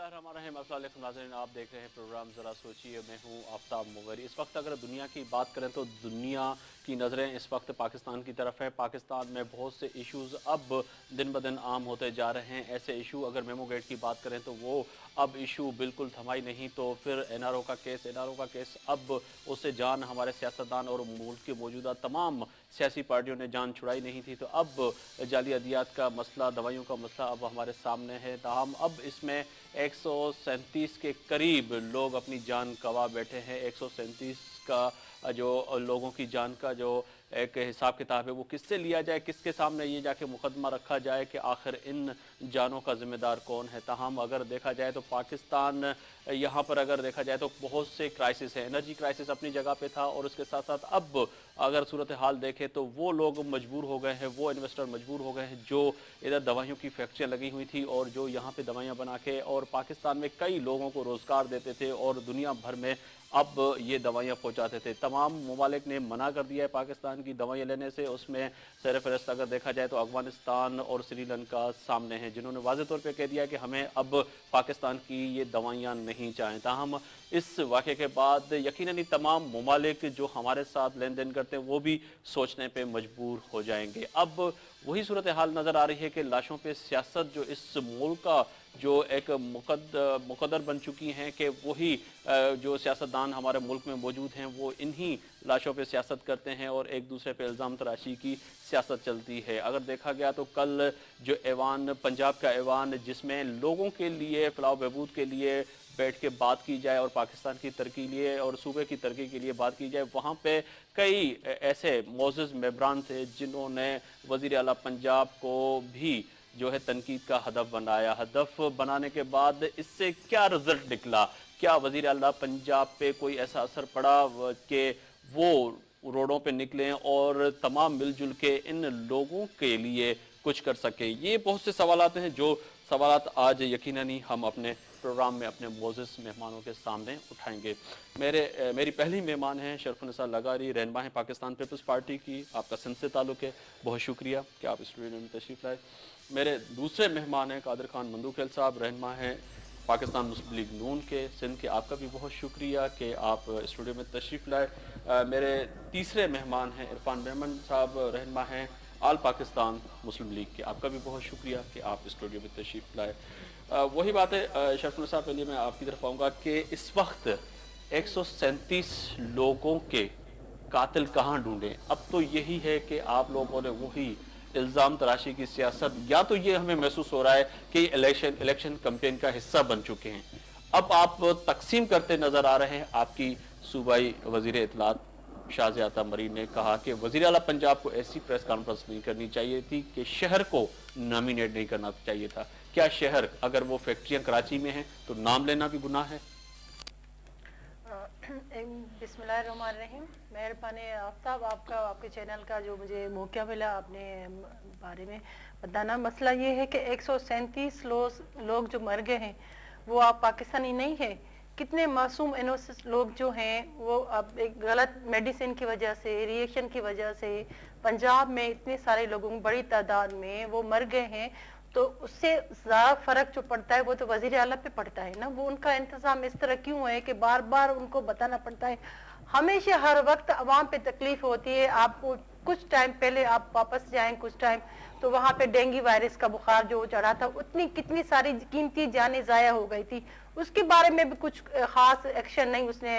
बिस्मिल्लाहिर्रहमानिर्रहीम। अस्सलाम वालेकुम नाज़रीन, आप देख रहे हैं प्रोग्राम ज़रा सोचिए। मैं हूं आफ्ताब मुगरी। इस वक्त अगर दुनिया की बात करें तो दुनिया की नज़रें इस वक्त पाकिस्तान की तरफ है। पाकिस्तान में बहुत से इश्यूज़ अब दिन ब दिन आम होते जा रहे हैं। ऐसे इशू अगर मेमो गेट की बात करें तो वो अब इशू बिल्कुल थमाई नहीं। तो फिर एनआरओ का केस अब उससे जान हमारे सियासतदान और मुल्क के मौजूदा तमाम सियासी पार्टियों ने जान छुड़ाई नहीं थी। तो अब जाली अदियात का मसला, दवाइयों का मसला अब हमारे सामने है। ताहम अब इसमें 137 के करीब लोग अपनी जान गंवा बैठे हैं। 137 का जो लोगों की जान का जो एक हिसाब किताब है वो किससे लिया जाए, किसके सामने ये जाके मुकदमा रखा जाए कि आखिर इन जानों का जिम्मेदार कौन है। ताहम अगर देखा जाए तो पाकिस्तान यहाँ पर अगर देखा जाए तो बहुत से क्राइसिस है। एनर्जी क्राइसिस अपनी जगह पे था और उसके साथ साथ अब अगर सूरत हाल देखें तो वो लोग मजबूर हो गए हैं, वो इन्वेस्टर मजबूर हो गए हैं जो इधर दवाइयों की फैक्ट्रियाँ लगी हुई थी और जो यहाँ पे दवाइयाँ बना के और पाकिस्तान में कई लोगों को रोज़गार देते थे और दुनिया भर में अब ये दवाइयाँ पहुँचाते थे। तमाम ममालिक ने मना कर दिया है पाकिस्तान की दवाइयाँ लेने से। उसमें सरफहरिस्त अगर देखा जाए तो अफगानिस्तान और श्रीलंका सामने हैं, जिन्होंने वाज़ेह तौर पे कह दिया कि हमें अब पाकिस्तान की ये दवाइयाँ नहीं चाहें। ताहम इस वाक़े के बाद यकीनन तमाम ममालिक जो हमारे साथ लेन देन करते हैं वो भी सोचने पे मजबूर हो जाएंगे। अब वही सूरत हाल नज़र आ रही है कि लाशों पे सियासत जो इस मुल्क का जो एक मुकद्दर बन चुकी हैं कि वही जो सियासतदान हमारे मुल्क में मौजूद हैं वो इन्हीं लाशों पे सियासत करते हैं और एक दूसरे पे इल्ज़ाम तराशी की सियासत चलती है। अगर देखा गया तो कल जो ऐवान, पंजाब का ऐवान जिसमें लोगों के लिए फलाह बहबूद के लिए बैठ के बात की जाए और पाकिस्तान की तरक्की के लिए और सूबे की तरक्की के लिए बात की जाए, वहाँ पे कई ऐसे मोअज़्ज़ज़ मेंबरान थे जिन्होंने वज़ीर आला पंजाब को भी जो है तनकीद का हदफ बनाया। हदफ बनाने के बाद इससे क्या रिजल्ट निकला? क्या वज़ीर आला पंजाब पे कोई ऐसा असर पड़ा कि वो रोडों पे निकलें और तमाम मिलजुल के इन लोगों के लिए कुछ कर सके? ये बहुत से सवालात हैं जो सवालात आज यकीनन हम अपने प्रोग्राम में अपने मोअज़्ज़ज़ मेहमानों के सामने उठाएंगे। मेरी पहली मेहमान हैं शरफ़ुन्निसा लगारी, रहनुमा हैं पाकिस्तान पीपल्स पार्टी की। आपका सिंध से ताल्लुक़ है, बहुत शुक्रिया कि आप स्टूडियो में तशरीफ़ लाए। मेरे दूसरे मेहमान हैं कादिर खान मंदूखेल साहब, रहनुमा हैं पाकिस्तान मुस्लिम लीग नून के सिंध के। आपका भी बहुत शुक्रिया कि आप स्टूडियो में तशरीफ़ लाए। मेरे तीसरे मेहमान हैं इरफान मेमन साहब, रहनुमा हैं आल पाकिस्तान मुस्लिम लीग के। आपका भी बहुत शुक्रिया कि आप स्टूडियो में तशरीफ़ लाए। वही बात है शरफ़ुन्निसा साहब, पहले मैं आपकी तरफ आऊँगा कि इस वक्त 137 लोगों के कातिल कहाँ ढूंढें? अब तो यही है कि आप लोगों ने वही इल्ज़ाम तराशी की सियासत, या तो ये हमें महसूस हो रहा है कि इलेक्शन कैंपेन का हिस्सा बन चुके हैं। अब आप तकसीम करते नजर आ रहे हैं। आपकी सूबाई वजीर इत्तलात शाहज़ियादा मरीन ने कहा कि वज़ीर आला पंजाब को ऐसी प्रेस कॉन्फ्रेंस नहीं करनी चाहिए थी कि शहर को नॉमिनेट नहीं करना चाहिए था। क्या शहर, अगर वो फैक्ट्रियां कराची में हैं तो नाम लेना भी गुनाह है? बिस्मिल्लाहिर्रहमानिर्रहीम। मेहरबानी आफ्ताब, आपका आपके चैनल का जो मुझे मौका मिला अपने बारे में बताना। मसला ये है कि 137 लोग जो मर गए हैं वो आप पाकिस्तानी नहीं है। कितने मासूम इनोसेंट लोग जो हैं वो अब एक गलत मेडिसिन की वजह से, रिएक्शन की वजह से पंजाब में इतने सारे लोगों बड़ी तादाद में वो मर गए हैं। तो उससे ज़्यादा फर्क जो पड़ता है वो तो वजीर आला पे पड़ता है ना। वो उनका इंतजाम इस तरह क्यों है कि बार बार उनको बताना पड़ता है। हमेशा हर वक्त अवाम पे तकलीफ होती है। आपको कुछ टाइम पहले आप वापस जाएं कुछ टाइम तो वहाँ पे डेंगू वायरस का बुखार जो चढ़ा था, उतनी कितनी सारी कीमती जानें ज़ाया हो गई थी। उसके बारे में भी कुछ खास एक्शन नहीं उसने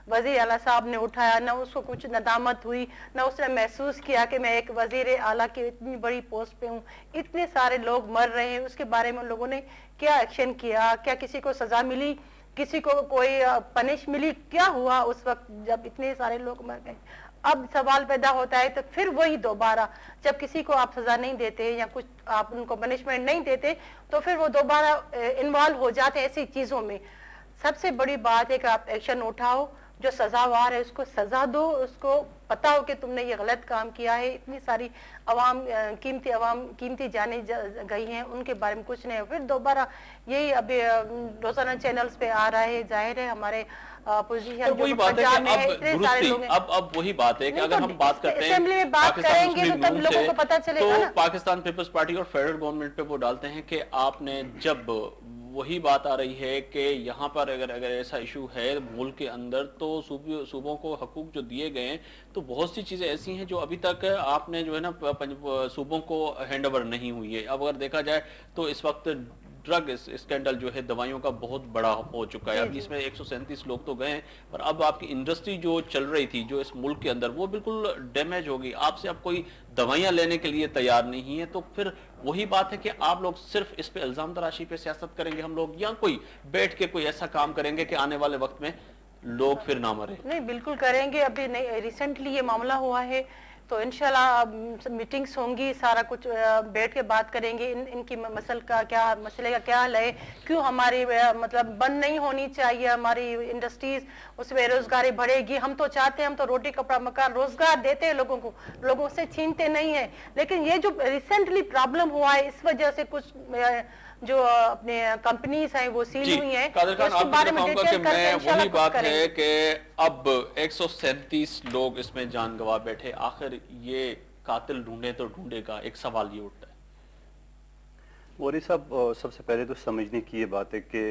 वज़ीर आला साहब ने उठाया, ना उसको कुछ नदामत हुई, ना उसने महसूस किया कि मैं एक वज़ीर आला की इतनी बड़ी पोस्ट पे हूँ, इतने सारे लोग मर रहे हैं, उसके बारे में लोगों ने क्या एक्शन किया? क्या किसी को सजा मिली? किसी को कोई पनिश मिली? क्या हुआ उस वक्त जब इतने सारे लोग मर गए? अब सवाल पैदा होता है तो फिर वही दोबारा जब किसी को आप सजा नहीं देते या कुछ आप उनको पनिशमेंट नहीं देते तो फिर वो दोबारा इन्वॉल्व हो जाते हैं ऐसी चीजों में। सबसे बड़ी बात है कि आप एक्शन उठाओ, जो सजावार है उसको सजा दो, उसको पता हो कि तुमने ये गलत काम किया है। इतनी सारी कीमती जाने गई हैं, उनके बारे में कुछ नहीं है। फिर दोबारा यही अभी रोजाना चैनल्स पे आ रहा है। जाहिर है हमारे पोजीशन वही बात है कि अब वही बात है कि अगर हम बात करते हैं असेंबली में बात करेंगे तो तब लोगों को पता चलेगा ना। पाकिस्तान पीपल्स पार्टी और फेडरल गवर्नमेंट पे वो डालते हैं कि आपने जब वही बात आ रही है कि यहाँ पर अगर ऐसा इशू है मुल्क के अंदर तो सूबों को हकूक जो दिए गए हैं तो बहुत सी चीज़ें ऐसी हैं जो अभी तक आपने जो है ना सूबों को हैंड ओवर नहीं हुई है। अब अगर देखा जाए तो इस वक्त ड्रग स्कैंडल जो है दवाइयों का बहुत बड़ा हो चुका है। अब इसमें 137 लोग तो गए हैं, पर अब आपकी इंडस्ट्री जो चल रही थी जो इस मुल्क के अंदर वो बिल्कुल डैमेज हो गई। आपसे अब कोई दवाइयां लेने के लिए तैयार नहीं है, तो फिर वही बात है कि आप लोग सिर्फ इस पे इल्जाम तराशी पे सियासत करेंगे हम लोग, या कोई बैठ के कोई ऐसा काम करेंगे कि आने वाले वक्त में लोग फिर ना मरे? नहीं, बिल्कुल करेंगे। अभी नहीं, रिसेंटली ये मामला हुआ है तो इंशाल्लाह मीटिंग्स होंगी, सारा कुछ बैठ के बात करेंगे इनकी मसले का क्या हल है, क्यों हमारी मतलब बंद नहीं होनी चाहिए हमारी इंडस्ट्रीज, उस बेरोजगारी बढ़ेगी। हम तो चाहते हैं, हम तो रोटी कपड़ा मकान रोजगार देते हैं लोगों को, लोगों से छीनते नहीं है। लेकिन ये जो रिसेंटली प्रॉब्लम हुआ है इस वजह से कुछ जो अपने कंपनीज हैं वो सील हुई हैं। कादिर खान, आपको बताऊंगा कि मैं वही बात है कि अब 137 लोग इसमें जान गंवा बैठे, आखिर ये कातिल ढूंढे तो ढूंढेगा, एक सवाल ये उठता है। और ये सब सबसे पहले तो समझने की ये बात है कि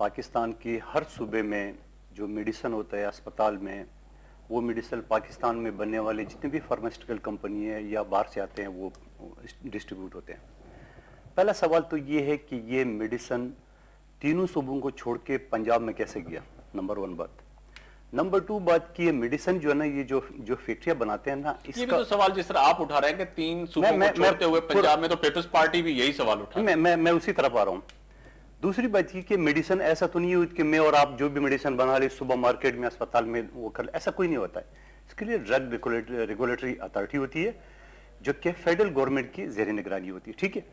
पाकिस्तान की हर सूबे में जो मेडिसिन होता है अस्पताल में, वो मेडिसिन पाकिस्तान में बनने वाले जितने भी फार्मास्यूटिकल कंपनी है या बाहर से आते हैं वो डिस्ट्रीब्यूट होते हैं। पहला सवाल तो ये है कि ये मेडिसिन तीनों सूबों को छोड़ के पंजाब में कैसे गया, नंबर 1 बात। नंबर 2 बात की ये मेडिसिन जो है ना, ये जो फैक्ट्रियां बनाते हैं ना, इसका ये भी तो सवाल जिस तरह आप उठा रहे हैं कि 3 सूबों को छोड़ते हुए पंजाब में, तो पीपल्स पार्टी भी यही सवाल उठा है। मैं उसी तरफ आ रहा हूँ। दूसरी बात ये कि मेडिसिन ऐसा तो नहीं होती कि मैं और आप जो भी मेडिसिन बना ले सुबह मार्केट में अस्पताल में वो कर, ऐसा कोई नहीं होता है। इसके लिए ड्रग रेगुलेटरी अथॉरिटी होती है जो कि फेडरल गवर्नमेंट की ज़ेर निगरानी होती है, ठीक है।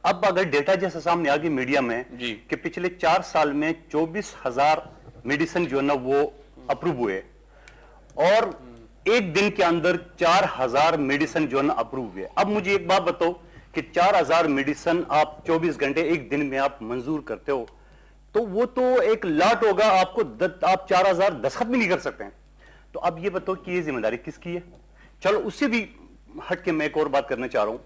अब अगर डेटा जैसा सामने आ गया मीडिया में कि पिछले 4 साल में 24,000 मेडिसिन जो है ना वो अप्रूव हुए, और एक दिन के अंदर 4,000 मेडिसिन जो है ना अप्रूव हुए। अब मुझे एक बात बताओ कि 4,000 मेडिसिन आप 24 घंटे एक दिन में आप मंजूर करते हो, तो वो तो एक लाट होगा, आपको आप 4,000 दस्तखत भी नहीं कर सकते हैं। तो अब ये बताओ कि ये जिम्मेदारी किसकी है? चलो उससे भी हट के मैं एक और बात करना चाह रहा हूं।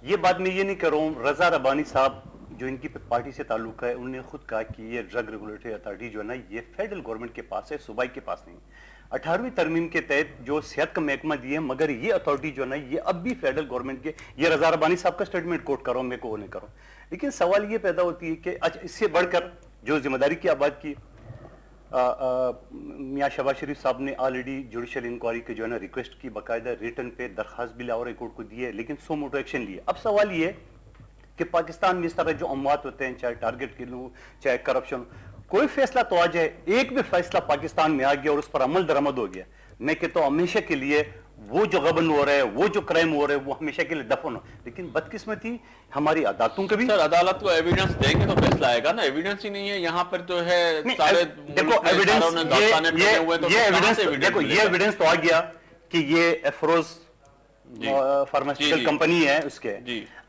ये बात मैं ये नहीं कर रहा हूं, रजा रब्बानी साहब जो इनकी पार्टी से ताल्लुक है, उन्होंने खुद कहा कि ये ड्रग रेगुलेटरी अथॉरिटी जो है ना ये फेडरल गवर्नमेंट के पास है, सूबाई के पास नहीं। 18वीं तरमीम के तहत जो सेहत का महकमा दिए, मगर ये अथॉरिटी जो है ना ये अब भी फेडरल गवर्नमेंट के, ये रजा रब्बानी साहब का स्टेटमेंट कोट कर रहा हूं, मैं को नहीं कर रहा हूं। लेकिन सवाल ये पैदा होती है कि अच्छा इससे बढ़कर जो जिम्मेदारी की बात की, मियाँ शहबाज शरीफ साहब ने ऑलरेडी जुडिशल इंक्वायरी के जो है ना रिक्वेस्ट की, बाकायदा रिटर्न पे दरखास्त भी लाहौर हाई कोर्ट को दी है, लेकिन सो मोटो एक्शन लिए। अब सवाल ये कि पाकिस्तान में इस तरह जो अमवात होते हैं, चाहे टारगेट किल हो चाहे करप्शन, कोई फैसला तो आ जाए, एक भी फैसला पाकिस्तान में आ गया और उस पर अमल दरामद हो गया, मैं कहता हूं हमेशा के लिए वो जो गबन हो रहा है, वो जो क्राइम हो रहा है, वो हमेशा के लिए दफन हो। लेकिन बदकिस्मती हमारी अदालतों के भी, सर अदालत को एविडेंस देंगे तो फैसला आएगा ना, एविडेंस ही नहीं है यहाँ पर जो है सारे देखो एविडेंस, देखो ये एविडेंस तो आ गया कि ये अफरोज फार्मास्यूटिकल कंपनी है उसके,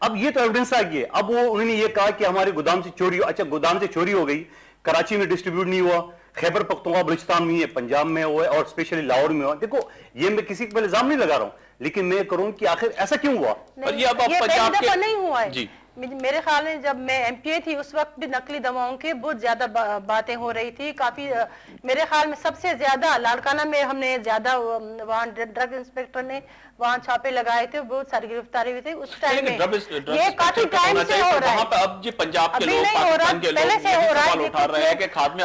अब ये तो एविडेंस आ गया। अब वो उन्होंने ये कहा कि हमारे गोदाम से चोरी, अच्छा गोदाम से चोरी हो गई, कराची में डिस्ट्रीब्यूट नहीं हुआ, खैबर पख्तूनख्वा बलूचिस्तान में है, पंजाब में हुआ और स्पेशली लाहौर में हुआ। देखो ये मैं किसी पर इल्जाम नहीं लगा रहा हूं, लेकिन मैं करूं कि आखिर ऐसा क्यों हुआ। ये पंजाब के नहीं हुआ है। मेरे ख्याल में जब मैं एमपीए थी उस वक्त भी नकली दवाओं की बहुत ज्यादा बातें हो रही थी, काफी मेरे ख्याल में सबसे ज्यादा लाड़काना में हमने ज्यादा, वहाँ ड्रग इंस्पेक्टर ने वहाँ छापे लगाए थे, बहुत सारी गिरफ्तारी हुई थी उस टाइम में। ये काफी टाइम से हो रहा है, अब ये पंजाब के लोग, नहीं हो रहा, पहले से हो रहा है। उठा रहे हैं कि खाद्य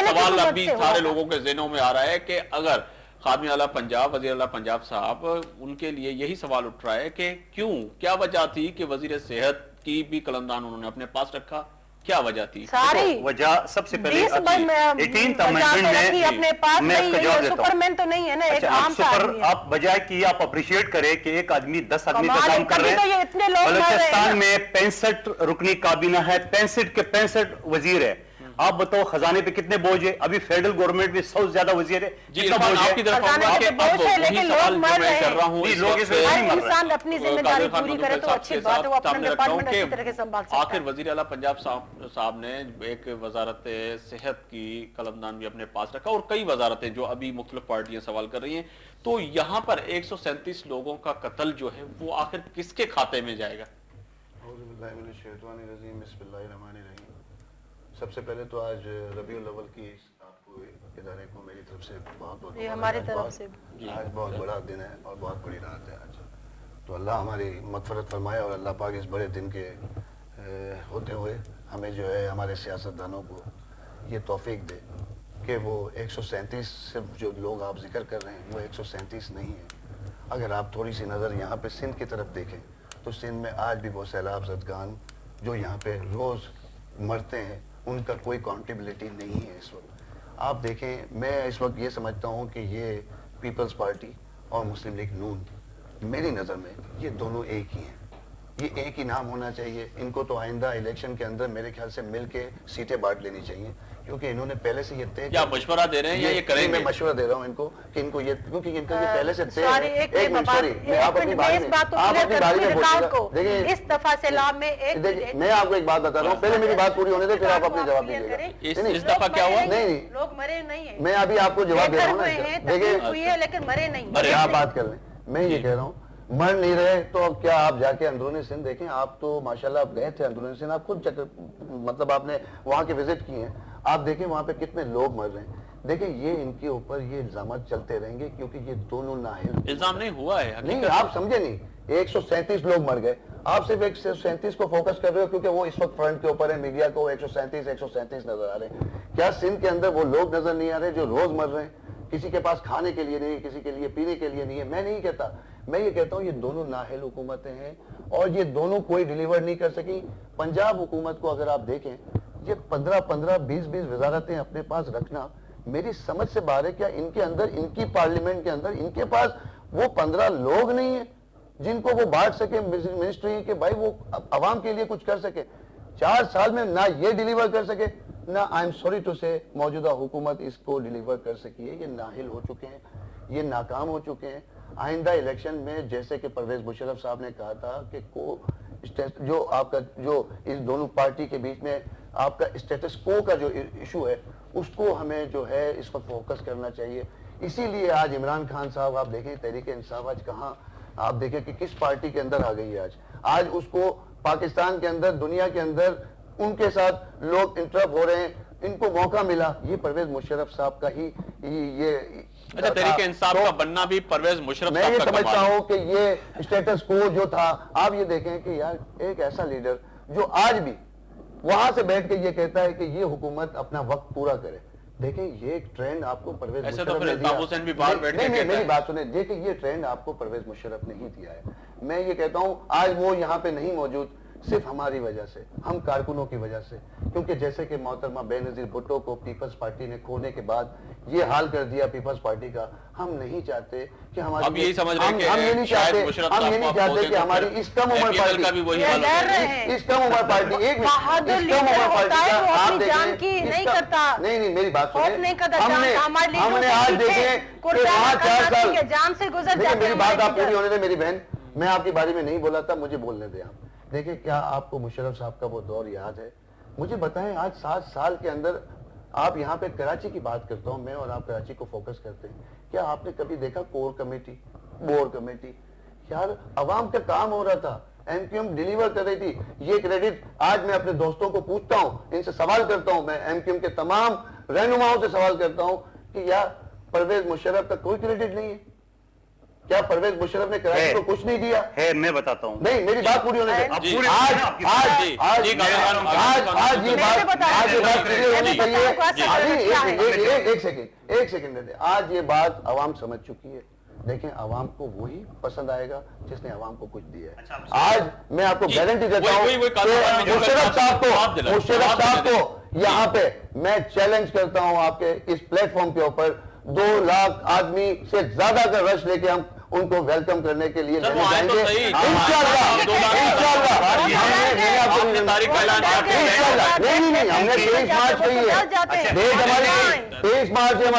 सवाल अभी सारे लोगों के ज़हनों में आ रहा है कि अगर खाद्य आला पंजाब, वज़ीर आला पंजाब साहब, उनके लिए यही सवाल उठ रहा है कि क्यों, क्या वजह थी कि वज़ीर सेहत की भी कलमदान उन्होंने अपने पास रखा, क्या वजह थी? सारी वजह सबसे पहले 18th अमेंडमेंट में अपने पास नहीं है, सुपरमैन तो नहीं है ना, एक आम आदमी। आप बजाय कि आप अप्रिशिएट करें कि एक आदमी 10 आदमी का काम कर रहे हैं, बलूचिस्तान में 65 रुकनी काबीना है, 65 के 65 वजीर है। آپ بتاؤ خزانے پہ کتنے بوجھ ہے؟ ابھی فیڈرل گورنمنٹ میں 100 سے زیادہ وزیر ہے. جی عرفان آپ کی طرف آؤں گا کہ اب وہی سوال جو میں کر رہا ہوں انسان اپنی ذمہ داری پوری کرے تو اچھی بات ہے, وہ اپنا ڈپارٹمنٹ اچھی طرح سے سنبھال سکتا ہے. آخر وزیر اعلیٰ پنجاب صاحب نے ایک وزارت صحت کی قلمدان بھی اپنے پاس رکھا اور کئی وزارتیں جو ابھی مختلف پارٹیاں سوال کر رہی ہیں, تو یہاں پر 137 لوگوں کا قتل جو ہے وہ آخر کس کے کھاتے میں جائے گا؟ بسم اللہ الرحمن الرحیم. سب سے پہلے تو آج ربیع الاول کی آپ کو ادارے کو میری طرف سے بہت بہت ہماری طرف سے آج بہت بڑا دن ہے اور بہت بڑی رات ہے آج. تو اللہ ہماری مغفرت فرمائے اور اللہ پاک اس بڑے دن کے ہوتے ہوئے ہمیں جو ہے ہمارے سیاستدانوں کو یہ توفیق دے کہ وہ 137 صرف جو لوگ آپ ذکر کر رہے ہیں وہ 137 نہیں ہیں. اگر آپ تھوڑی سی نظر یہاں پہ سندھ کی طرف دیکھیں تو سندھ میں آج بھی وہ سیلاب زدگان جو یہاں پہ روز مرتے ہیں ان کا کوئی کانٹریبیوٹی نہیں ہے اس وقت. آپ دیکھیں, میں اس وقت یہ سمجھتا ہوں کہ یہ پیپلز پارٹی اور مسلم لیگ نون میری نظر میں یہ دونوں ایک ہی ہیں, یہ ایک ہی نام ہونا چاہیے. ان کو تو آئندہ الیکشن کے اندر میرے خیال سے مل کے سیٹیں بانٹ لینی چاہیے, کیونکہ انہوں نے پہلے سے یہ طے کیا مشورہ دے رہے ہیں یا یہ کریں گے؟ میں مشورہ دے رہا ہوں ان کو کہ ان کو یہ, کیونکہ ان کا یہ پہلے سے طے سوری ہے. ایک منٹ میں آپ اپنی باری میں دیکھیں اس دفعہ سیلاب میں ایک میں آپ کو ایک بات بتا رہا ہوں, پہلے میری بات پوری ہونے دے پھر آپ اپنی جواب دیجیے گا. اس دفعہ کیا ہوا؟ نہیں لوگ مرے نہیں ہیں, میں ابھی آپ کو جواب دے رہا ہوں نا. دیکھیں لیکن مرے نہیں. کیا بات کر رہے ہیں, میں یہ کہہ رہا ہوں مر نہیں رہے تو اب کیا آپ جا کے اندرونی سندھ دیکھیں. آپ تو ماشاءاللہ آپ گئے تھے اندرونی سندھ, آپ خود مطلب آپ نے وہاں کے وزٹ کی ہیں, آپ دیکھیں وہاں پہ کتنے لوگ مر رہے ہیں. دیکھیں یہ ان کے اوپر یہ الزامات چلتے رہیں گے کیونکہ یہ دونوں نااہل. الزام نہیں ہوا ہے, نہیں آپ سمجھے نہیں, 137 لوگ مر گئے. آپ صرف 137 کو فوکس کر رہے ہو کیونکہ وہ اس وقت فرنٹ کے اوپر ہے, میڈیا کو 137 نظر آ رہے ہیں. کیا سندھ کے اندر وہ لوگ نظر نہیں آ رہے جو روز مر رہے ہیں؟ کسی کے پاس کھانے کے لیے نہیں, کسی کے لیے پینے کے لیے نہیں ہے. میں نہیں کہتا, میں یہ کہتا ہوں یہ دونوں نااہل حکومتیں ہیں اور یہ دونوں کوئی ڈیلیور نہیں کر سکی. پنجاب حکومت کو اگر آپ دیکھیں, یہ 15 20 وزارتیں اپنے پاس رکھنا میری سمجھ سے باہر ہے. کیا ان کے اندر, ان کی پارلیمنٹ کے اندر ان کے پاس وہ 15 لوگ نہیں ہیں جن کو وہ بانٹ سکے منسٹری کہ بھائی وہ عوام کے لیے کچھ کر سکے؟ 4 سال میں نہ یہ ڈیلیور کر سکے, نہ آئی ایم سوری ٹو سے موجودہ حکومت اس کو ڈیلیور کر سکی ہے. یہ نااہل ہو چکے ہیں, یہ ناکام ہو چکے ہیں. آئندہ الیکشن میں جیسے کہ پرویز مشرف صاحب نے کہا تھا کہ جو آپ کا جو اس دونوں پارٹی کے بیچ میں آپ کا اسٹیٹس کو کا جو ایشو ہے اس کو ہمیں جو ہے اس وقت فوکس کرنا چاہیے. اسی لیے آج عمران خان صاحب آپ دیکھیں تحریک انصاف آج کہاں, آپ دیکھیں کہ کس پارٹی کے اندر آ گئی ہے. آج اس کو پاکستان کے اندر, دنیا کے اندر ان کے ساتھ لوگ انٹرپ ہو رہے ہیں, ان کو موقع ملا. یہ پرویز مشرف صاحب کا ہی یہ تحریک انصاف کا بننا بھی پرویز مشرف میں یہ سمجھتا ہوں کہ یہ اسٹیٹس کو جو تھا, آپ یہ دیکھیں کہ یار ایک ایسا لیڈر جو آج بھی وہاں سے بیٹھ کے یہ کہتا ہے کہ یہ حکومت اپنا وقت پورا کرے. دیکھیں یہ ایک ٹرینڈ آپ کو پرویز مشرف نے دیا. میری بات سنیں, دیکھیں یہ ٹرینڈ آپ کو پرویز مشرف نے ہی دیا ہے. میں یہ کہتا ہوں آج وہ یہاں پہ نہیں موجود صرف ہماری وجہ سے, ہم کارکنوں کی وجہ سے. کیونکہ جیسے کہ محترمہ بے نظیر بھٹو کو پیپلز پارٹی نے کھونے کے بعد یہ حال کر دیا پیپلز پارٹی کا, ہم نہیں چاہتے کہ ہماری, ہم یہ نہیں چاہتے کہ ہماری اس کم عمر پارٹی ایک نہیں میری بات سنیں, ہم نے آج دیکھیں میری بات آپ پوری ہونے دیں میری بہن, میں آپ کی بارے میں نہیں بولا تھا, مجھے بولنے دیں آپ. دیکھیں کیا آپ کو مشرف صاحب کا وہ دور یاد ہے؟ مجھے بتائیں آج 7 سال کے اندر آپ یہاں پہ کراچی کی بات کرتا ہوں میں اور آپ کراچی کو فوکس کرتے ہیں, کیا آپ نے کبھی دیکھا کور کمیٹی, بور کمیٹی؟ یار عوام کا کام ہو رہا تھا, ایم کیو ایم ڈیلیور کر رہی تھی. یہ کریڈٹ آج میں اپنے دوستوں کو پوچھتا ہوں, ان سے سوال کرتا ہوں, میں ایم کیو ایم کے تمام رہنماؤں سے سوال کرتا ہوں کہ یار پرویز مشرف کا کوئی کریڈٹ نہیں ہے کیا؟ پرویز مشرف نے کراچی کو کچھ نہیں دیا ہے. میں بتاتا ہوں, نہیں میری بات پوری ہونے دیں. ایک سیکنڈ دے دیں. آج یہ بات عوام سمجھ چکی ہے. دیکھیں عوام کو وہی پسند آئے گا جس نے عوام کو کچھ دیا ہے. آج میں آپ کو گارنٹی دیتا ہوں مشرف صاحب کو یہاں پہ میں چیلنج کرتا ہوں آپ کے اس پلیٹ فارم کے اوپر 2 لاکھ آدمی سے زیادہ کا رش لے کے ہم उनको वेलकम करने के लिए सर, देने वो आए तो जाएंगे सही। इंशाल्लाह इंशाल्लाह आपने तारीख का ऐलान किया। नहीं हमने 23 मार्च को ही है डेट हमारी 23 मार्च है हमारी